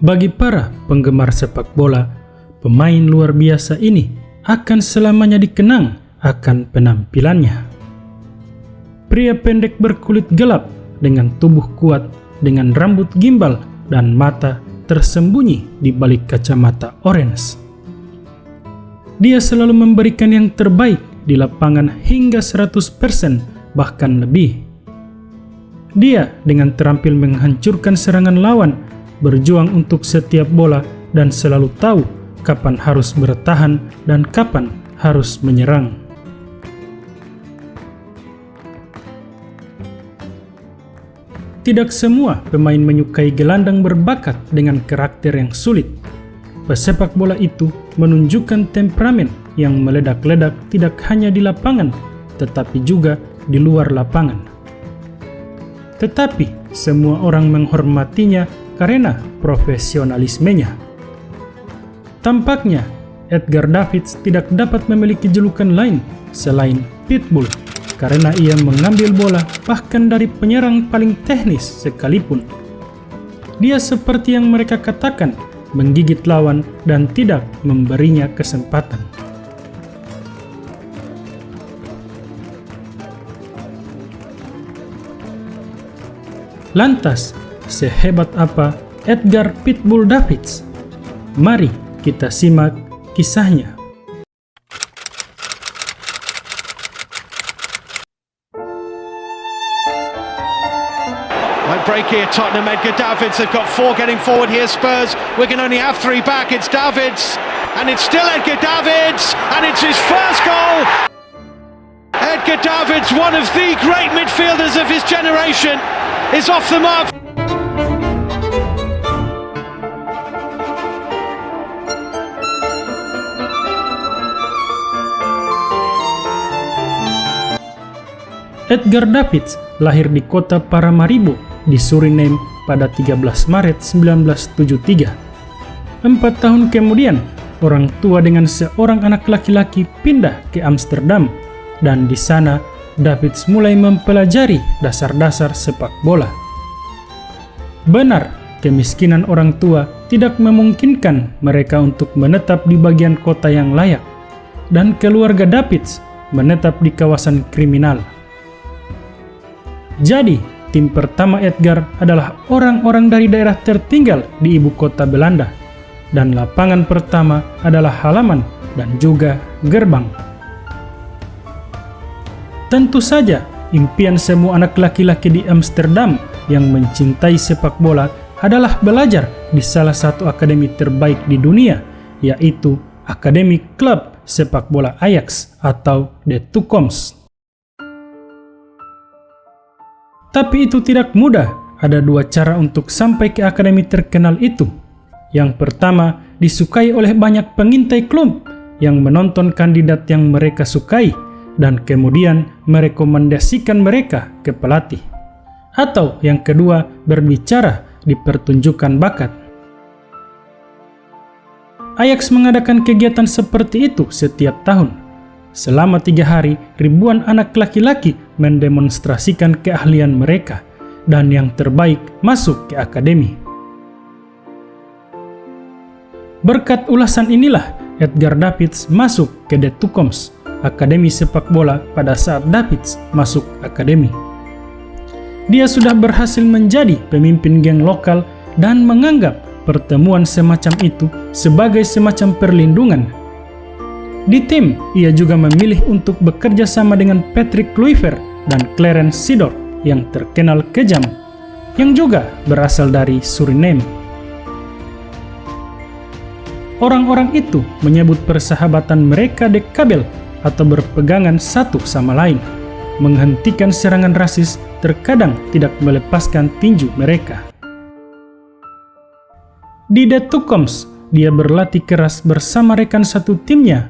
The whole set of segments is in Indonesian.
Bagi para penggemar sepak bola, pemain luar biasa ini akan selamanya dikenang akan penampilannya. Pria pendek berkulit gelap dengan tubuh kuat, dengan rambut gimbal dan mata tersembunyi di balik kacamata orange. Dia selalu memberikan yang terbaik di lapangan hingga 100%, bahkan lebih. Dia dengan terampil menghancurkan serangan lawan, berjuang untuk setiap bola dan selalu tahu kapan harus bertahan dan kapan harus menyerang. Tidak semua pemain menyukai gelandang berbakat dengan karakter yang sulit. Pesepak bola itu menunjukkan temperamen yang meledak-ledak tidak hanya di lapangan, tetapi juga di luar lapangan. Tetapi semua orang menghormatinya karena profesionalismenya. Tampaknya Edgar Davids tidak dapat memiliki julukan lain selain Pitbull karena ia mengambil bola bahkan dari penyerang paling teknis sekalipun. Dia seperti yang mereka katakan, menggigit lawan dan tidak memberinya kesempatan. Lantas, sehebat apa Edgar Pitbull Davids? Mari kita simak kisahnya. Might break here, Tottenham. Edgar Davids have got 4 getting forward here. Spurs, we can only have 3 back. It's Davids, and it's still Edgar Davids, and it's his first goal. Edgar Davids, one of the great midfielders of his generation, is off the mark. Edgar Davids lahir di kota Paramaribo di Suriname pada 13 Maret 1973. 4 tahun kemudian, orang tua dengan seorang anak laki-laki pindah ke Amsterdam, dan di sana Davids mulai mempelajari dasar-dasar sepak bola. Benar, kemiskinan orang tua tidak memungkinkan mereka untuk menetap di bagian kota yang layak, dan keluarga Davids menetap di kawasan kriminal. Jadi, tim pertama Edgar adalah orang-orang dari daerah tertinggal di ibu kota Belanda, dan lapangan pertama adalah halaman dan juga gerbang. Tentu saja, impian semua anak laki-laki di Amsterdam yang mencintai sepak bola adalah belajar di salah satu akademi terbaik di dunia, yaitu Akademi Klub Sepak Bola Ajax atau De Toekomst. Tapi itu tidak mudah. Ada 2 cara untuk sampai ke akademi terkenal itu. Yang pertama, disukai oleh banyak pengintai klub yang menonton kandidat yang mereka sukai dan kemudian merekomendasikan mereka ke pelatih. Atau yang kedua, berbicara di pertunjukan bakat. Ajax mengadakan kegiatan seperti itu setiap tahun. Selama 3 hari, ribuan anak laki-laki mendemonstrasikan keahlian mereka, dan yang terbaik masuk ke akademi. Berkat ulasan inilah Edgar Davids masuk ke De Toekomst, akademi sepak bola pada saat Davids masuk akademi. Dia sudah berhasil menjadi pemimpin geng lokal dan menganggap pertemuan semacam itu sebagai semacam perlindungan. Di tim, ia juga memilih untuk bekerja sama dengan Patrick Kluivert dan Clarence Seedorf yang terkenal kejam, yang juga berasal dari Suriname. Orang-orang itu menyebut persahabatan mereka dekabel atau berpegangan satu sama lain, menghentikan serangan rasis, terkadang tidak melepaskan tinju mereka. Di De Toekomst, dia berlatih keras bersama rekan satu timnya,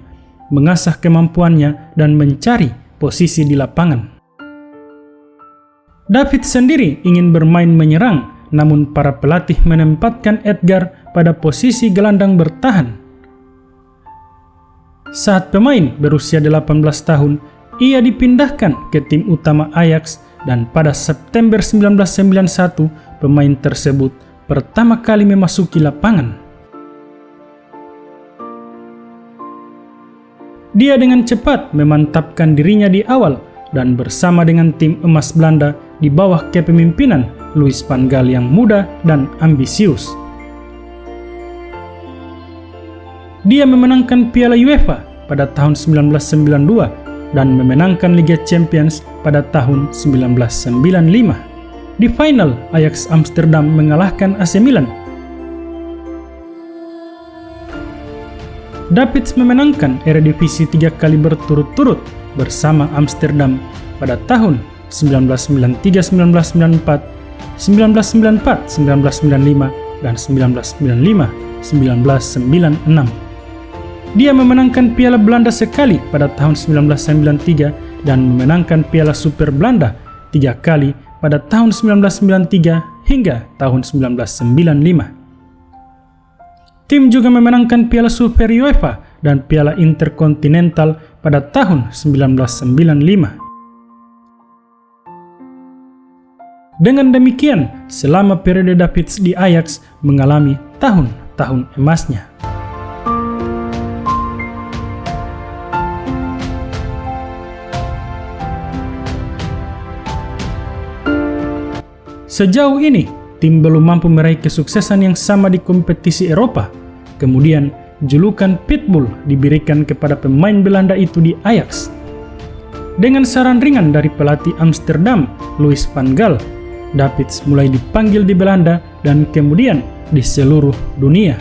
mengasah kemampuannya dan mencari posisi di lapangan. David sendiri ingin bermain menyerang, namun para pelatih menempatkan Edgar pada posisi gelandang bertahan. Saat pemain berusia 18 tahun, ia dipindahkan ke tim utama Ajax dan pada September 1991 pemain tersebut pertama kali memasuki lapangan. Dia dengan cepat memantapkan dirinya di awal dan bersama dengan tim emas Belanda di bawah kepemimpinan Louis van Gaal yang muda dan ambisius. Dia memenangkan Piala UEFA pada tahun 1992 dan memenangkan Liga Champions pada tahun 1995. Di final, Ajax Amsterdam mengalahkan AC Milan. Davids memenangkan Eredivisie 3 kali berturut-turut bersama Amsterdam pada tahun 1993, 1994, 1994, 1995, dan 1995, 1996. Dia memenangkan Piala Belanda sekali pada tahun 1993 dan memenangkan Piala Super Belanda 3 kali pada tahun 1993 hingga tahun 1995. Tim juga memenangkan Piala Super UEFA dan Piala Interkontinental pada tahun 1995. Dengan demikian, selama periode Davids di Ajax mengalami tahun-tahun emasnya. Sejauh ini, tim belum mampu meraih kesuksesan yang sama di kompetisi Eropa. Kemudian, julukan Pitbull diberikan kepada pemain Belanda itu di Ajax. Dengan saran ringan dari pelatih Amsterdam, Louis van Gaal, Davids mulai dipanggil di Belanda dan kemudian di seluruh dunia.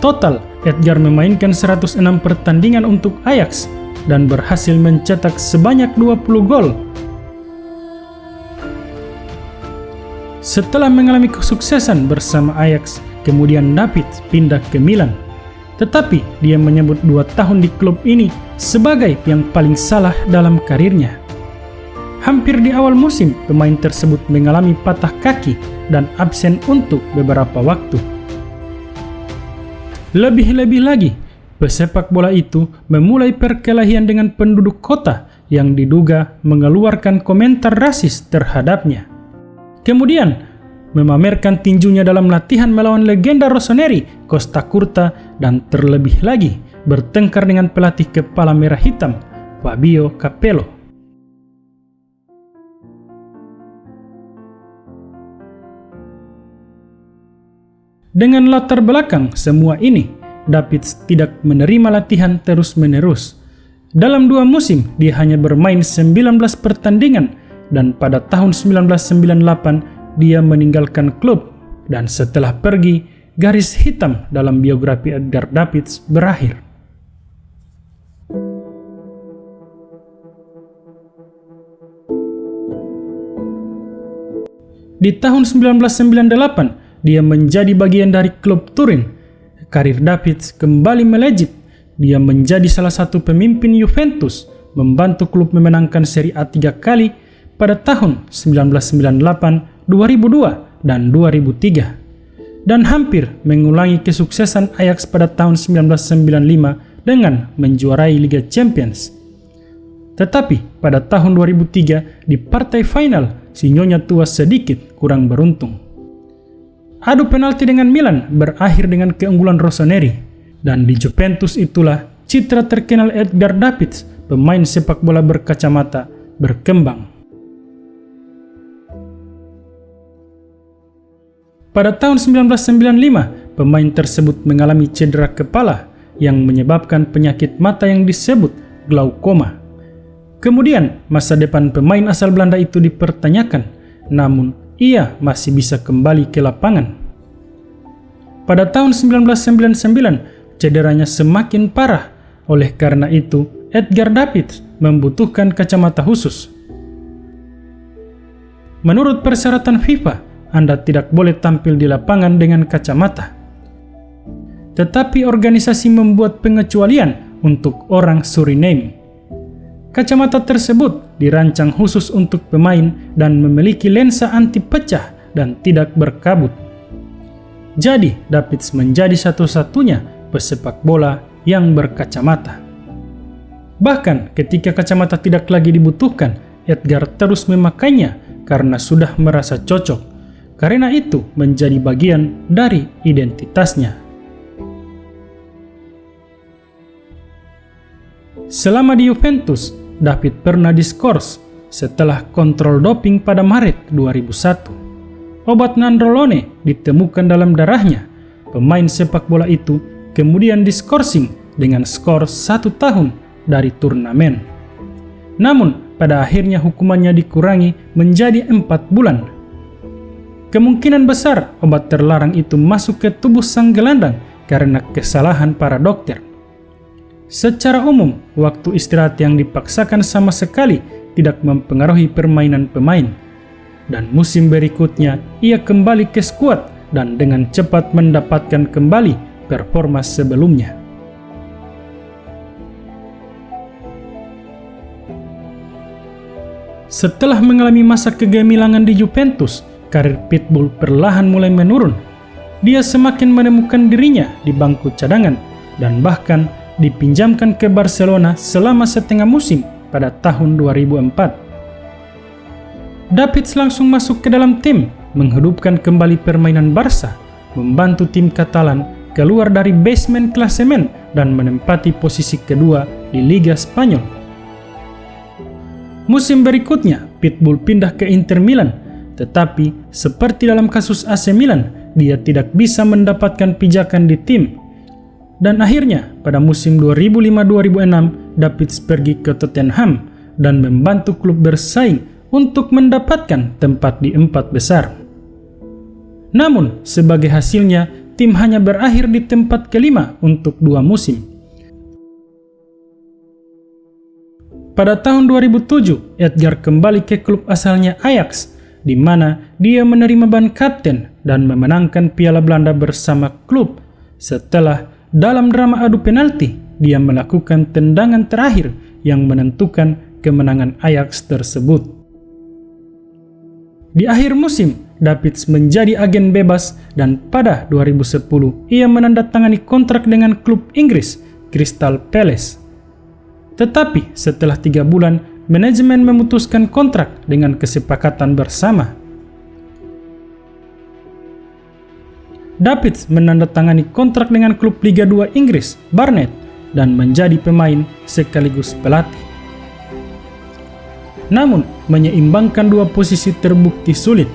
Total, Edgar memainkan 106 pertandingan untuk Ajax dan berhasil mencetak sebanyak 20 gol. Setelah mengalami kesuksesan bersama Ajax, kemudian Davids pindah ke Milan. Tetapi dia menyebut 2 tahun di klub ini sebagai yang paling salah dalam karirnya. Hampir di awal musim, pemain tersebut mengalami patah kaki dan absen untuk beberapa waktu. Lebih-lebih lagi, pesepak bola itu memulai perkelahian dengan penduduk kota yang diduga mengeluarkan komentar rasis terhadapnya. Kemudian, memamerkan tinjunya dalam latihan melawan legenda Rossoneri, Costa Curta, dan terlebih lagi bertengkar dengan pelatih kepala merah hitam, Fabio Capello. Dengan latar belakang semua ini, Davids tidak menerima latihan terus-menerus. Dalam 2 musim, dia hanya bermain 19 pertandingan, dan pada tahun 1998 dia meninggalkan klub, dan setelah pergi, garis hitam dalam biografi Edgar Davids berakhir. Di tahun 1998, dia menjadi bagian dari klub Turin. Karir Davids kembali melejit. Dia menjadi salah satu pemimpin Juventus, membantu klub memenangkan Serie A 3 kali pada tahun 1998, 2002, dan 2003. Dan hampir mengulangi kesuksesan Ajax pada tahun 1995 dengan menjuarai Liga Champions. Tetapi pada tahun 2003 di partai final, si Nyonya tua sedikit kurang beruntung. Adu penalti dengan Milan berakhir dengan keunggulan Rossoneri, dan di Juventus itulah citra terkenal Edgar Davids, pemain sepak bola berkacamata, berkembang. Pada tahun 1995, pemain tersebut mengalami cedera kepala yang menyebabkan penyakit mata yang disebut glaukoma. Kemudian, masa depan pemain asal Belanda itu dipertanyakan, namun ia masih bisa kembali ke lapangan. Pada tahun 1999, cederanya semakin parah. Oleh karena itu, Edgar Davids membutuhkan kacamata khusus. Menurut persyaratan FIFA, Anda tidak boleh tampil di lapangan dengan kacamata. Tetapi organisasi membuat pengecualian untuk orang Suriname. Kacamata tersebut dirancang khusus untuk pemain dan memiliki lensa anti pecah dan tidak berkabut. Jadi, Davids menjadi satu-satunya pesepak bola yang berkacamata. Bahkan ketika kacamata tidak lagi dibutuhkan, Edgar terus memakainya karena sudah merasa cocok, karena itu menjadi bagian dari identitasnya. Selama di Juventus, David pernah diskors setelah kontrol doping pada Maret 2001. Obat nandrolone ditemukan dalam darahnya. Pemain sepak bola itu kemudian diskorsing dengan skor 1 tahun dari turnamen. Namun, pada akhirnya hukumannya dikurangi menjadi 4 bulan. Kemungkinan besar obat terlarang itu masuk ke tubuh sang gelandang karena kesalahan para dokter. Secara umum, waktu istirahat yang dipaksakan sama sekali tidak mempengaruhi permainan pemain. Dan musim berikutnya, ia kembali ke skuad dan dengan cepat mendapatkan kembali performa sebelumnya. Setelah mengalami masa kegemilangan di Juventus, karir Pitbull perlahan mulai menurun. Dia semakin menemukan dirinya di bangku cadangan dan bahkan dipinjamkan ke Barcelona selama setengah musim pada tahun 2004. David langsung masuk ke dalam tim, menghidupkan kembali permainan Barca, membantu tim Katalan keluar dari basement klasemen dan menempati posisi kedua di Liga Spanyol. Musim berikutnya, Pitbull pindah ke Inter Milan, tetapi seperti dalam kasus AC Milan, dia tidak bisa mendapatkan pijakan di tim. Dan akhirnya, pada musim 2005-2006, David pergi ke Tottenham dan membantu klub bersaing untuk mendapatkan tempat di 4 besar. Namun, sebagai hasilnya, tim hanya berakhir di tempat kelima untuk 2 musim. Pada tahun 2007, Edgar kembali ke klub asalnya Ajax, di mana dia menerima ban kapten dan memenangkan Piala Belanda bersama klub setelah dalam drama adu penalti, dia melakukan tendangan terakhir yang menentukan kemenangan Ajax tersebut. Di akhir musim, David menjadi agen bebas dan pada 2010 ia menandatangani kontrak dengan klub Inggris, Crystal Palace. Tetapi setelah 3 bulan, manajemen memutuskan kontrak dengan kesepakatan bersama. David menandatangani kontrak dengan klub Liga 2 Inggris, Barnet, dan menjadi pemain sekaligus pelatih. Namun, menyeimbangkan 2 posisi terbukti sulit,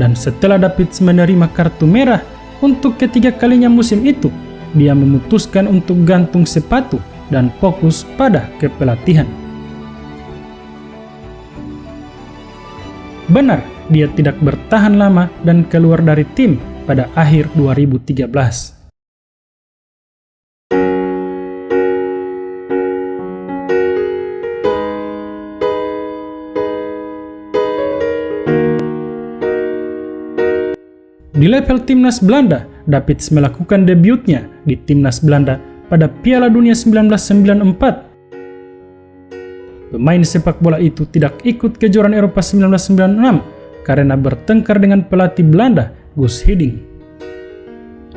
dan setelah David menerima kartu merah untuk ketiga kalinya musim itu, dia memutuskan untuk gantung sepatu dan fokus pada kepelatihan. Benar, dia tidak bertahan lama dan keluar dari tim pada akhir 2013. Di level timnas Belanda, David melakukan debutnya di timnas Belanda pada Piala Dunia 1994. Pemain sepak bola itu tidak ikut kejuaraan Eropa 1996 karena bertengkar dengan pelatih Belanda, Guus Hiddink.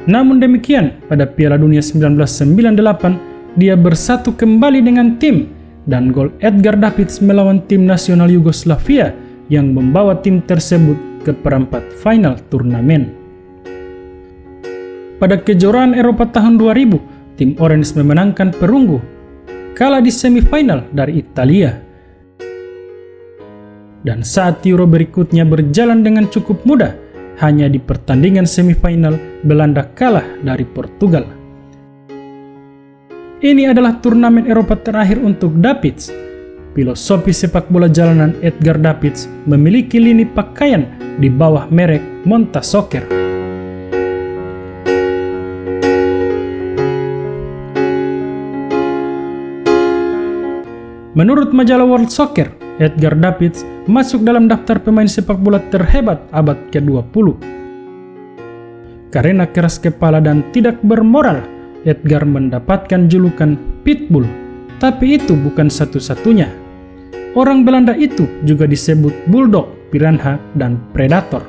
Namun demikian, pada Piala Dunia 1998, dia bersatu kembali dengan tim dan gol Edgar Davids melawan tim nasional Yugoslavia yang membawa tim tersebut ke perempat final turnamen. Pada kejuaraan Eropa tahun 2000, tim Orange memenangkan perunggu, kalah di semifinal dari Italia. Dan saat Euro berikutnya berjalan dengan cukup mudah, hanya di pertandingan semifinal Belanda kalah dari Portugal. Ini adalah turnamen Eropa terakhir untuk Davids. Filosofi sepak bola jalanan Edgar Davids memiliki lini pakaian di bawah merek Monta Soccer. Menurut majalah World Soccer, Edgar Davids masuk dalam daftar pemain sepak bola terhebat abad ke-20. Karena keras kepala dan tidak bermoral, Edgar mendapatkan julukan Pitbull. Tapi itu bukan satu-satunya. Orang Belanda itu juga disebut Bulldog, Piranha, dan Predator.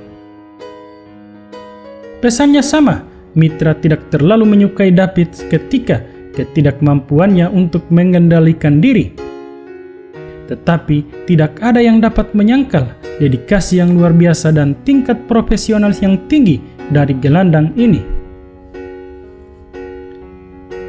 Pesannya sama, Mitra tidak terlalu menyukai Davids ketika ketidakmampuannya untuk mengendalikan diri. tetapi tidak ada yang dapat menyangkal dedikasi yang luar biasa dan tingkat profesional yang tinggi dari gelandang ini.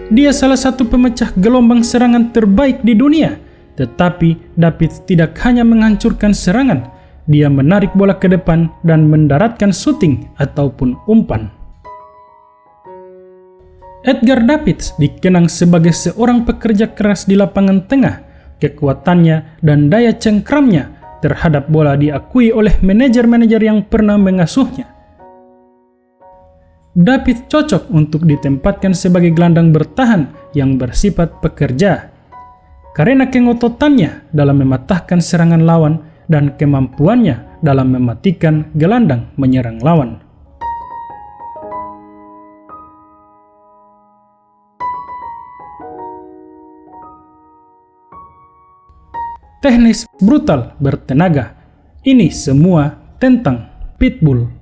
Dia salah satu pemecah gelombang serangan terbaik di dunia, tetapi David tidak hanya menghancurkan serangan, dia menarik bola ke depan dan mendaratkan shooting ataupun umpan. Edgar Davids dikenang sebagai seorang pekerja keras di lapangan tengah. Kekuatannya dan daya cengkramnya terhadap bola diakui oleh manajer-manajer yang pernah mengasuhnya. David cocok untuk ditempatkan sebagai gelandang bertahan yang bersifat pekerja, karena kengototannya dalam mematahkan serangan lawan dan kemampuannya dalam mematikan gelandang menyerang lawan. Teknis brutal bertenaga. Ini semua tentang Pitbull.